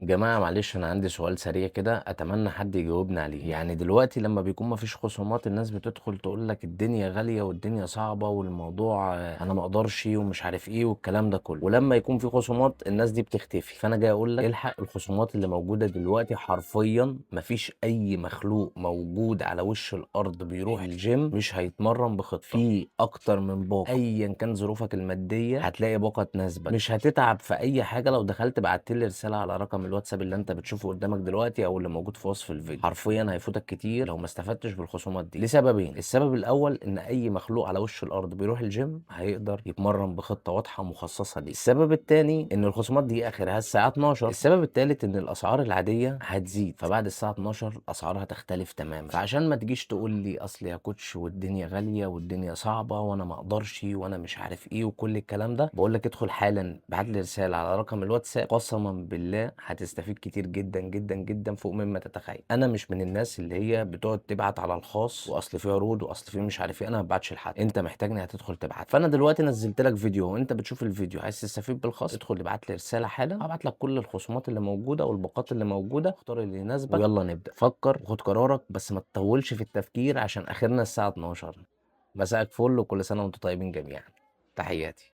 جماعة معلش أنا عندي سؤال سريع كده أتمنى حد يجاوبني عليه، يعني دلوقتي لما بيكون مفيش خصومات الناس بتدخل تقول لك الدنيا غالية والدنيا صعبة والموضوع أنا ما أقدرش ومش عارف إيه والكلام ده كله، ولما يكون في خصومات الناس دي بتختفي، فأنا جاي أقول لك الحق الخصومات اللي موجودة دلوقتي حرفيا مفيش أي مخلوق موجود على وش الأرض بيروح الجيم مش هيتمرن بخطة في أكتر من باقة، أيا كان ظروفك المادية هتلاقي باقة تناسبك، مش هتتعب في أي حاجة لو دخلت بعت لي رسالة على رقم الواتساب اللي انت بتشوفه قدامك دلوقتي او اللي موجود في وصف الفيديو. حرفيا هيفوتك كتير لو ما استفدتش بالخصومات دي لسببين. السبب الاول ان اي مخلوق على وش الارض بيروح الجيم هيقدر يتمرن بخطه واضحه مخصصه ليه. السبب التاني ان الخصومات دي اخرها الساعه 12. السبب التالت ان الاسعار العاديه هتزيد، فبعد الساعه 12 الاسعار هتختلف تماما. فعشان ما تجيش تقول لي اصل يا كوتش والدنيا غاليه والدنيا صعبه وانا ما اقدرش وانا مش عارف ايه وكل الكلام ده، بقول لك ادخل حالا بعت لي رساله على رقم الواتساب، قسما بالله هتستفيد كتير جدا جدا جدا فوق مما تتخيل. انا مش من الناس اللي هي بتقعد تبعت على الخاص واصل فيه عروض واصل فيه مش عارف ايه، انا ما ببعتش لحد. انت محتاجني هتدخل تبعت، فانا دلوقتي نزلت لك فيديو وانت بتشوف الفيديو عايز تستفيد بالخاص ادخل ابعت لي رساله حالا، هبعت لك كل الخصومات اللي موجوده والباقات اللي موجوده، اختار اللي يناسبك ويلا نبدا. فكر وخد قرارك بس ما تطولش في التفكير عشان اخرنا الساعه 12. مساءك فل وكل سنه وانتم طيبين جميعا. تحياتي.